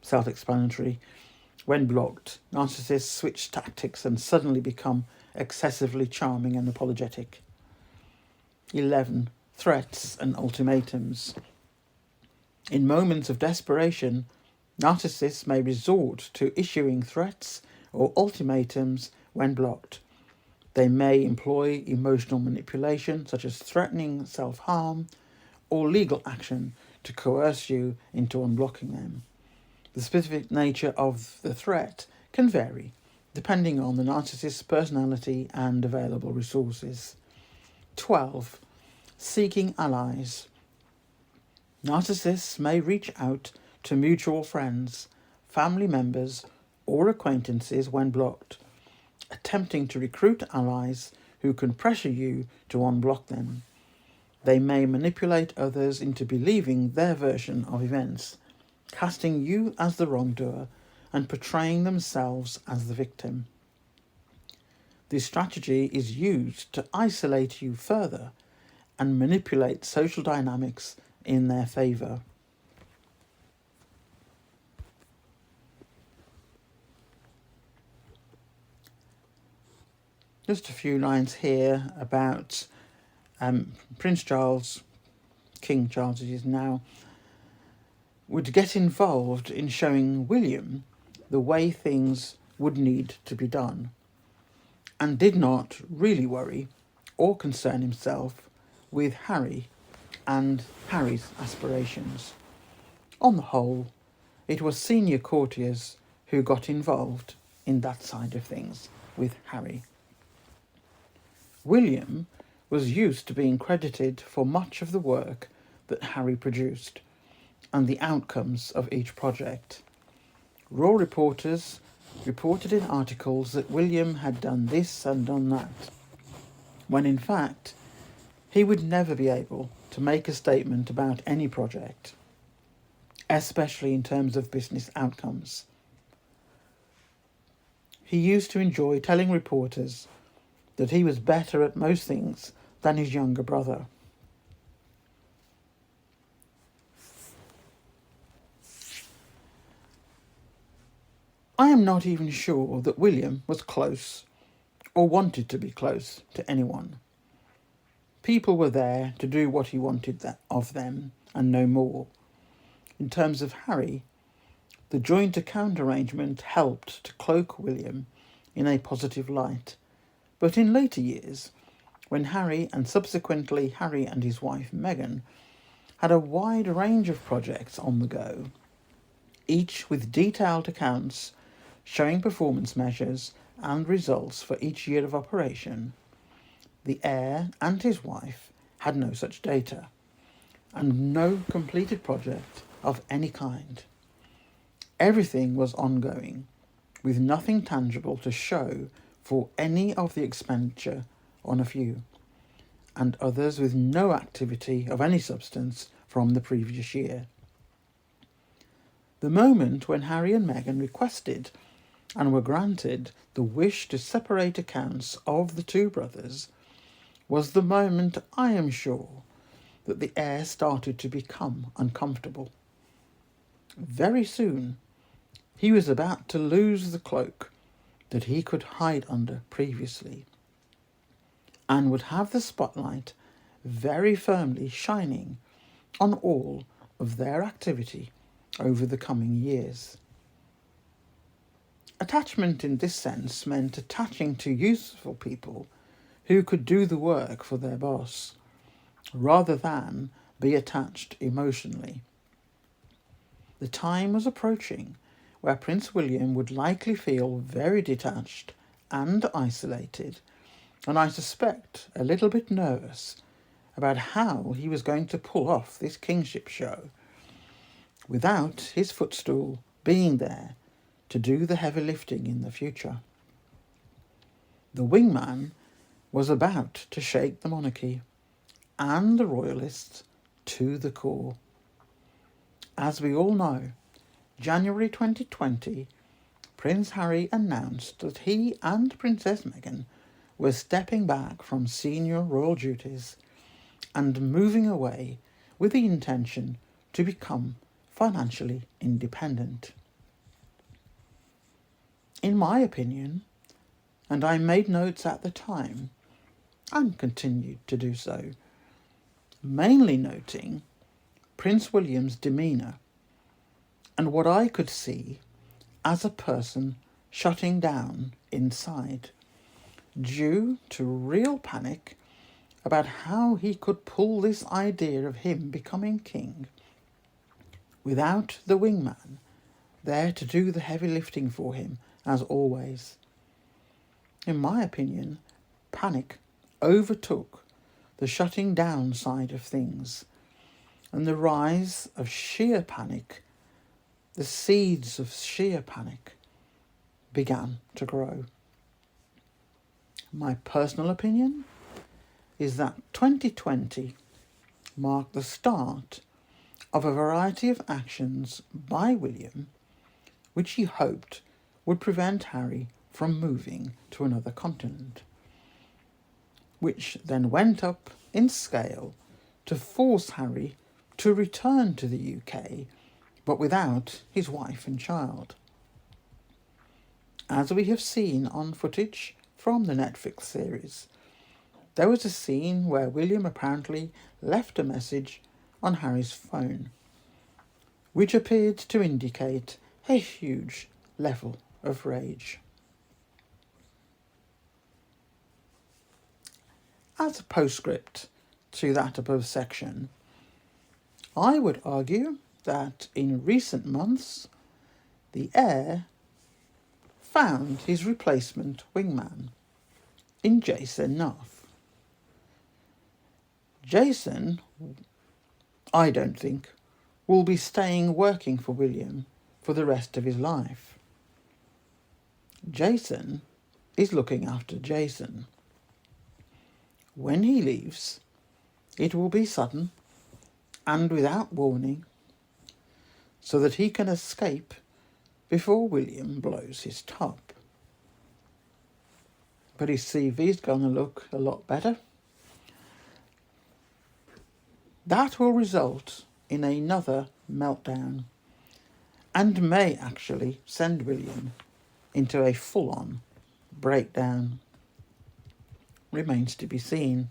Self-explanatory. When blocked, narcissists switch tactics and suddenly become excessively charming and apologetic. 11. Threats and ultimatums. In moments of desperation, narcissists may resort to issuing threats or ultimatums when blocked. They may employ emotional manipulation, such as threatening self-harm or legal action to coerce you into unblocking them. The specific nature of the threat can vary, depending on the narcissist's personality and available resources. 12. Seeking allies. Narcissists may reach out to mutual friends, family members, or acquaintances when blocked, attempting to recruit allies who can pressure you to unblock them. They may manipulate others into believing their version of events, casting you as the wrongdoer and portraying themselves as the victim. This strategy is used to isolate you further and manipulate social dynamics in their favour. Just a few lines here about Prince Charles, King Charles it is now, would get involved in showing William the way things would need to be done, and did not really worry or concern himself with Harry and Harry's aspirations. On the whole, it was senior courtiers who got involved in that side of things with Harry. William was used to being credited for much of the work that Harry produced and the outcomes of each project. Royal reporters reported in articles that William had done this and done that, when in fact he would never be able to make a statement about any project, especially in terms of business outcomes. He used to enjoy telling reporters that he was better at most things than his younger brother. I am not even sure that William was close or wanted to be close to anyone. People were there to do what he wanted of them and no more. In terms of Harry, the joint account arrangement helped to cloak William in a positive light, but in later years, when Harry and subsequently Harry and his wife Meghan had a wide range of projects on the go, each with detailed accounts showing performance measures and results for each year of operation, the heir and his wife had no such data, and no completed project of any kind. Everything was ongoing, with nothing tangible to show for any of the expenditure on a few, and others with no activity of any substance from the previous year. The moment when Harry and Meghan requested and were granted the wish to separate accounts of the two brothers was the moment, I am sure, that the heir started to become uncomfortable. Very soon, he was about to lose the cloak that he could hide under previously, and would have the spotlight very firmly shining on all of their activity over the coming years. Attachment in this sense meant attaching to useful people who could do the work for their boss, rather than be attached emotionally. The time was approaching where Prince William would likely feel very detached and isolated, and I suspect a little bit nervous about how he was going to pull off this kingship show without his footstool being there to do the heavy lifting in the future. The wingman was about to shake the monarchy and the royalists to the core. As we all know, January 2020, Prince Harry announced that he and Princess Meghan were stepping back from senior royal duties and moving away with the intention to become financially independent. In my opinion, and I made notes at the time, and continued to do so, mainly noting Prince William's demeanour and what I could see as a person shutting down inside, due to real panic about how he could pull this idea of him becoming king without the wingman there to do the heavy lifting for him as always. In my opinion, panic overtook the shutting down side of things, and the rise of sheer panic, the seeds of sheer panic, began to grow. My personal opinion is that 2020 marked the start of a variety of actions by William which he hoped would prevent Harry from moving to another continent, which then went up in scale to force Harry to return to the UK, but without his wife and child. As we have seen on footage from the Netflix series, there was a scene where William apparently left a message on Harry's phone, which appeared to indicate a huge level of rage. As a postscript to that above section, I would argue that in recent months, the heir found his replacement wingman in Jason Nuff. Jason, I don't think, will be staying working for William for the rest of his life. Jason is looking after Jason. When he leaves, it will be sudden and without warning, so that he can escape before William blows his top. But his CV's going to look a lot better. That will result in another meltdown and may actually send William into a full-on breakdown. Remains to be seen.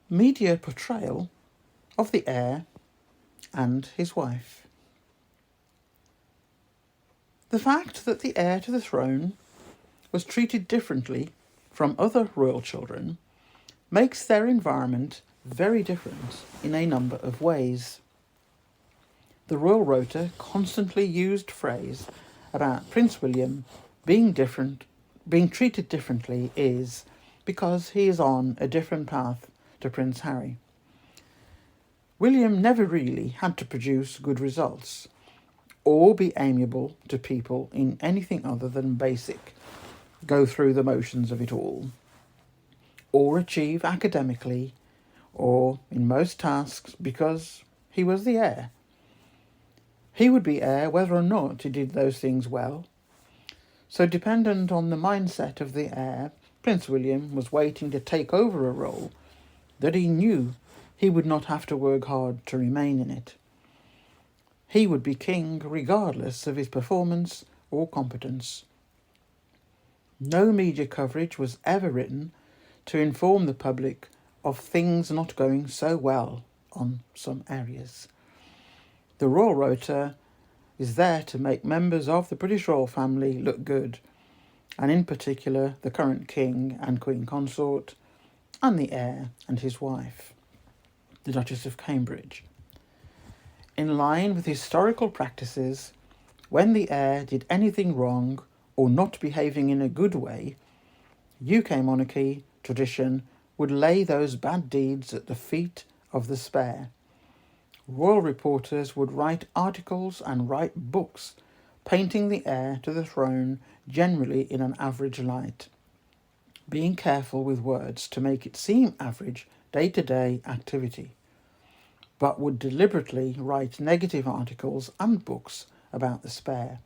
Media portrayal of the heir and his wife. The fact that the heir to the throne was treated differently from other royal children makes their environment very different in a number of ways. The Royal Rota constantly used phrase about Prince William being treated differently is because he is on a different path to Prince Harry. William never really had to produce good results or be amiable to people in anything other than basic, go through the motions of it all, or achieve academically, or in most tasks because he was the heir. He would be heir whether or not he did those things well. So dependent on the mindset of the heir, Prince William was waiting to take over a role that he knew he would not have to work hard to remain in it. He would be king regardless of his performance or competence. No media coverage was ever written to inform the public of things not going so well on some areas. The Royal Rota is there to make members of the British royal family look good, and in particular the current king and queen consort, and the heir and his wife, the Duchess of Cambridge. In line with historical practices, when the heir did anything wrong or not behaving in a good way, UK monarchy tradition would lay those bad deeds at the feet of the spare. Royal reporters would write articles and write books painting the heir to the throne generally in an average light, being careful with words to make it seem average day-to-day activity, but would deliberately write negative articles and books about the spare.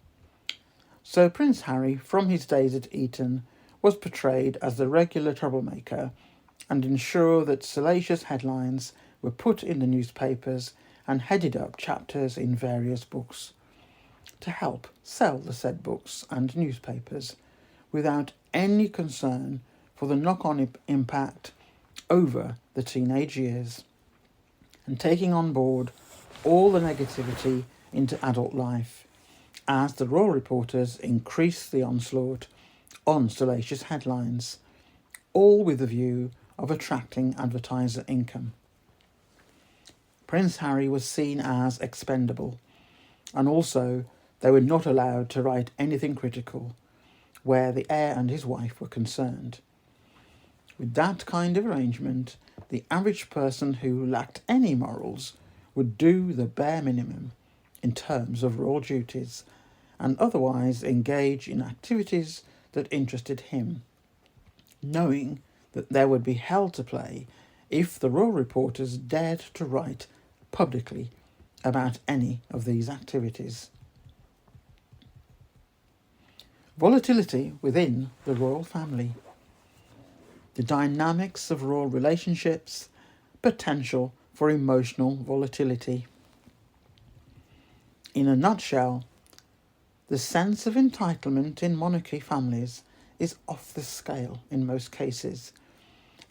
So Prince Harry, from his days at Eton, was portrayed as the regular troublemaker and ensured that salacious headlines were put in the newspapers and headed up chapters in various books to help sell the said books and newspapers without any concern for the knock-on impact over the teenage years, and taking on board all the negativity into adult life as the royal reporters increased the onslaught on salacious headlines, all with the view of attracting advertiser income. Prince Harry was seen as expendable, and also they were not allowed to write anything critical where the heir and his wife were concerned. With that kind of arrangement, the average person who lacked any morals would do the bare minimum in terms of royal duties and otherwise engage in activities that interested him, knowing that there would be hell to play if the royal reporters dared to write publicly about any of these activities. Volatility within the royal family. The dynamics of royal relationships, potential for emotional volatility. In a nutshell, the sense of entitlement in monarchy families is off the scale in most cases,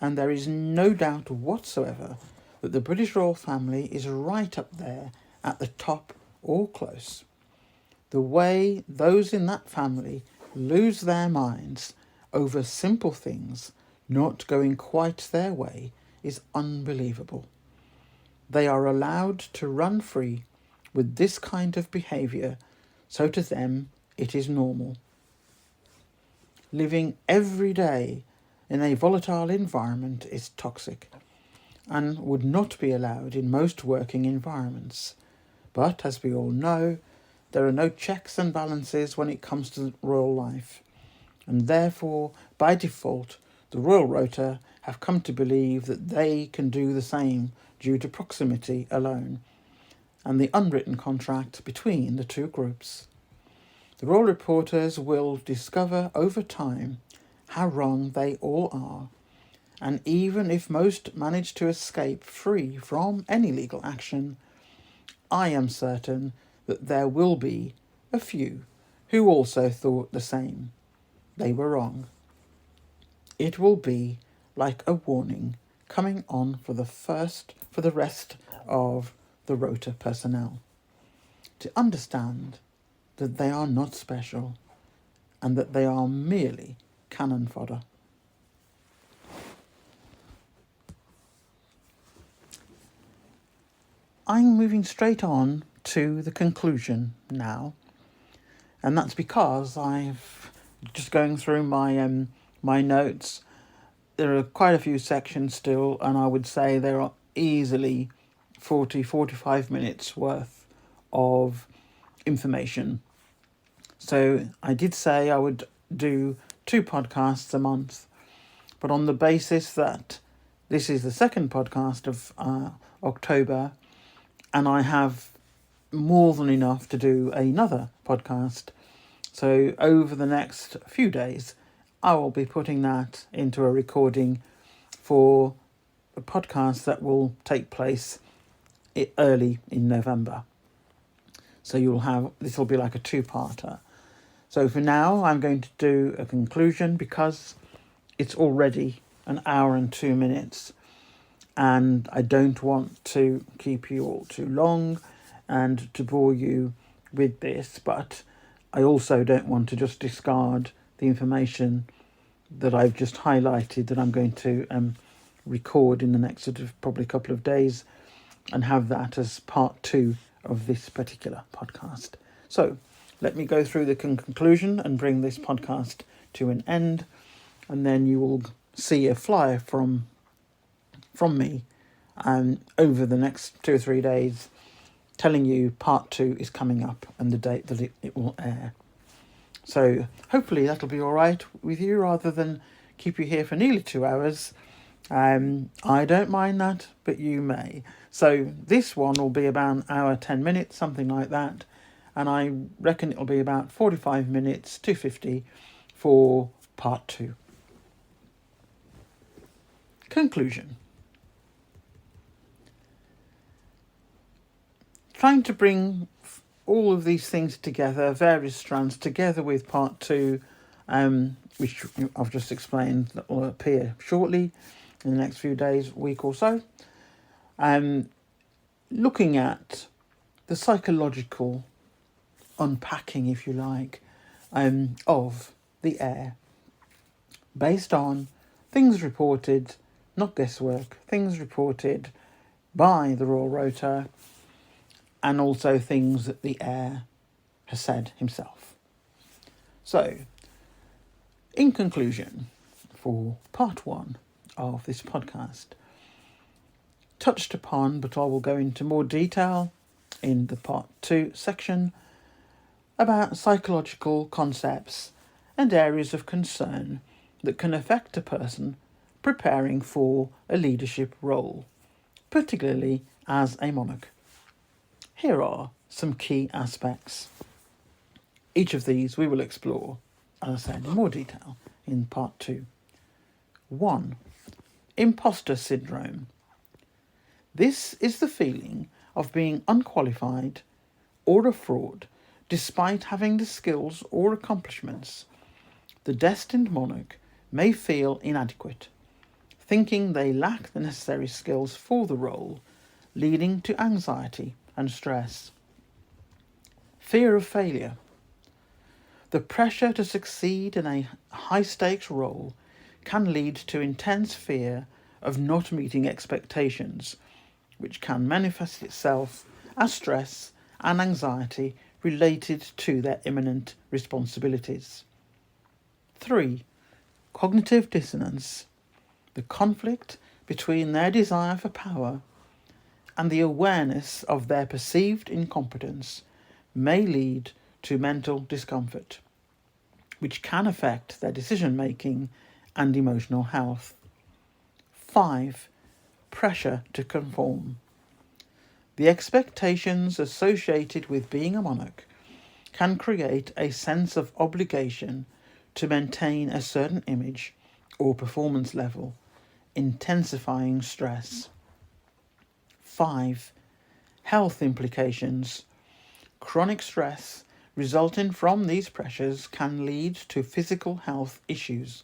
and there is no doubt whatsoever that the British royal family is right up there at the top or close. The way those in that family lose their minds over simple things not going quite their way is unbelievable. They are allowed to run free with this kind of behaviour, so to them it is normal. Living every day in a volatile environment is toxic, and would not be allowed in most working environments. But, as we all know, there are no checks and balances when it comes to royal life, and therefore, by default, the royal rota have come to believe that they can do the same due to proximity alone, and the unwritten contract between the two groups. The royal reporters will discover over time how wrong they all are, and even if most manage to escape free from any legal action, I am certain that there will be a few who also thought the same. They were wrong. It will be like a warning coming on for the rest of the rota personnel to understand that they are not special and that they are merely cannon fodder. I'm moving straight on to the conclusion now, and that's because I've just going through my my notes. There are quite a few sections still, and I would say there are easily 45 minutes worth of information. So I did say I would do 2 podcasts a month, but on the basis that this is the second podcast of October, and I have more than enough to do another podcast. So over the next few days, I will be putting that into a recording for a podcast that will take place early in November. So this will be like a 2-parter. So for now, I'm going to do a conclusion because it's already an hour and 2 minutes. And I don't want to keep you all too long and to bore you with this, but I also don't want to just discard the information that I've just highlighted that I'm going to record in the next probably couple of days and have that as part 2 of this particular podcast. So let me go through the conclusion and bring this podcast to an end, and then you will see a flyer from me over the next 2 or 3 days telling you part 2 is coming up and the date that it will air. So hopefully that'll be all right with you rather than keep you here for nearly 2 hours. I don't mind that, but you may. So this one will be about an hour, 10 minutes, something like that. And I reckon it'll be about 45 minutes to 50 for part 2. Conclusion. Trying to bring all of these things together, various strands together with part 2, which I've just explained, that will appear shortly in the next few days, week or so. Looking at the psychological unpacking, if you like, of the HEIR, based on things reported, not guesswork, things reported by the Royal Rota, and also things that the HEIR has said himself. So, in conclusion, for part 1 of this podcast, touched upon, but I will go into more detail in the part 2 section, about psychological concepts and areas of concern that can affect a person preparing for a leadership role, particularly as a monarch. Here are some key aspects. Each of these we will explore, as I said, in more detail in part 2. 1. Imposter syndrome. This is the feeling of being unqualified or a fraud despite having the skills or accomplishments. The destined monarch may feel inadequate, thinking they lack the necessary skills for the role, leading to anxiety and stress. Fear of failure. The pressure to succeed in a high-stakes role can lead to intense fear of not meeting expectations, which can manifest itself as stress and anxiety related to their imminent responsibilities. 3. Cognitive dissonance. The conflict between their desire for power and the awareness of their perceived incompetence may lead to mental discomfort, which can affect their decision-making and emotional health. 5. Pressure to conform. The expectations associated with being a monarch can create a sense of obligation to maintain a certain image or performance level, intensifying stress. 5. Health implications. Chronic stress resulting from these pressures can lead to physical health issues,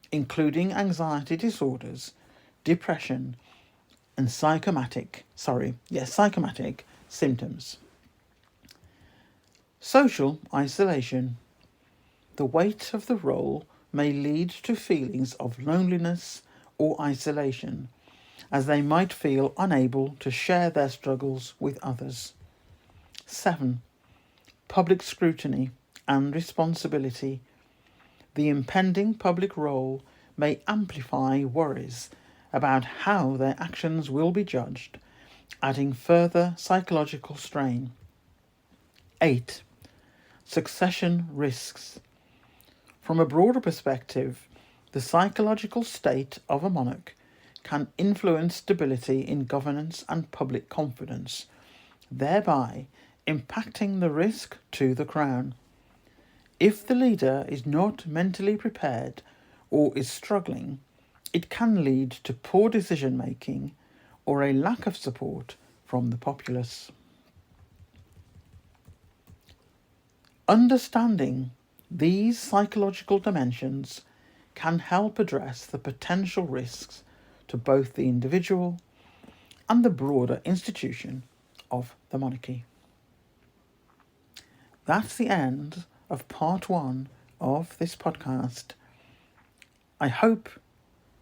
including anxiety disorders, depression, and psychomatic symptoms. Social isolation. The weight of the role may lead to feelings of loneliness or isolation, as they might feel unable to share their struggles with others. 7. Public scrutiny and responsibility. The impending public role may amplify worries about how their actions will be judged, adding further psychological strain. 8. Succession risks. From a broader perspective, the psychological state of a monarch can influence stability in governance and public confidence, thereby impacting the risk to the crown. If the leader is not mentally prepared or is struggling, it can lead to poor decision-making or a lack of support from the populace. Understanding these psychological dimensions can help address the potential risks to both the individual and the broader institution of the monarchy. That's the end of part 1 of this podcast. I hope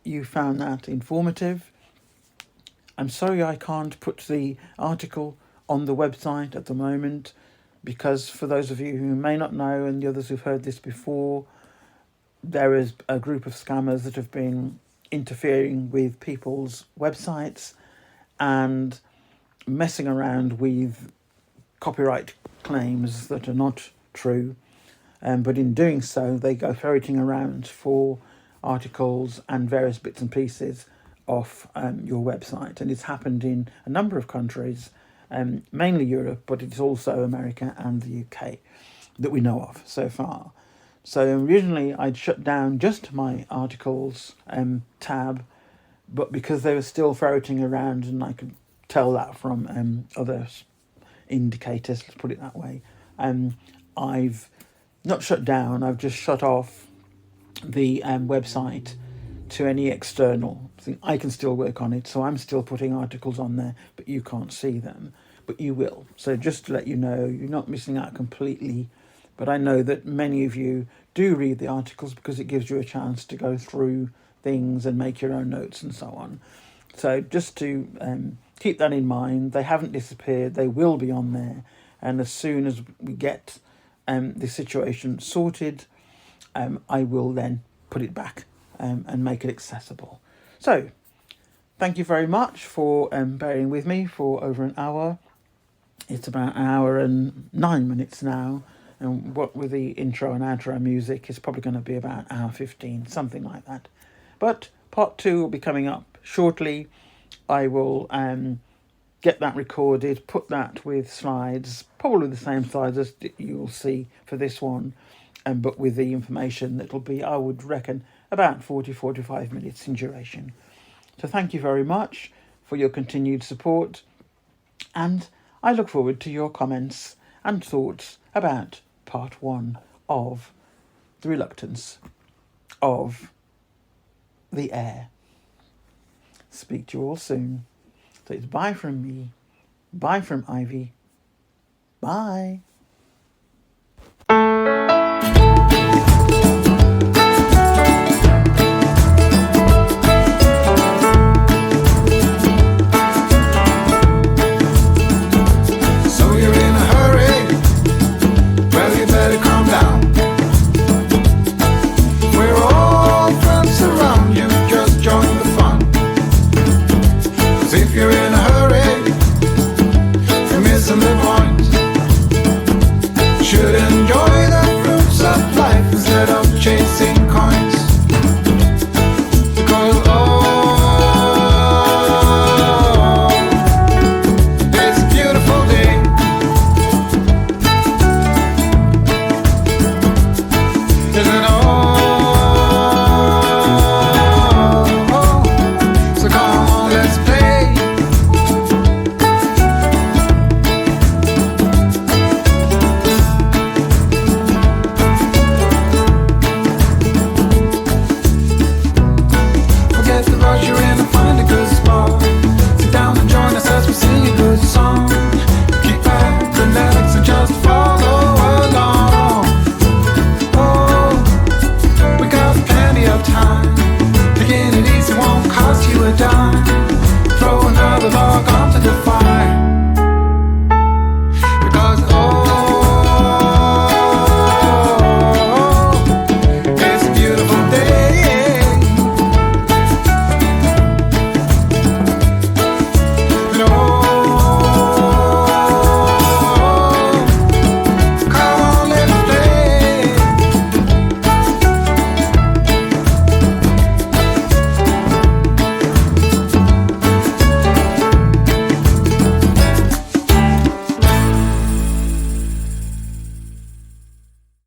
you found that informative. I'm sorry I can't put the article on the website at the moment, because for those of you who may not know and the others who've heard this before, there is a group of scammers that have been interfering with people's websites and messing around with copyright claims that are not true. But in doing so, they go ferreting around for articles and various bits and pieces off your website. And it's happened in a number of countries, mainly Europe, but it's also America and the UK that we know of so far. So originally I'd shut down just my articles tab, but because they were still ferreting around, and I could tell that from other indicators, let's put it that way, I've not shut down, I've just shut off the website to any external thing. I can still work on it, so I'm still putting articles on there, but you can't see them, but you will. So just to let you know, you're not missing out completely, but I know that many of you do read the articles because it gives you a chance to go through things and make your own notes and so on. So just to keep that in mind, they haven't disappeared, they will be on there, and as soon as we get the situation sorted, I will then put it back and make it accessible. So thank you very much for bearing with me for over an hour. It's about an hour and 9 minutes now, and what with the intro and outro music, it's probably going to be about an hour 15, something like that. But part 2 will be coming up shortly. I will get that recorded, put that with slides, probably the same slides as you'll see for this one, but with the information that'll be, I would reckon, about 40-45 minutes in duration. So thank you very much for your continued support, and I look forward to your comments and thoughts about part 1 of The Reluctance of the HEIR. Speak to you all soon. So it's bye from me, bye from Ivy, bye.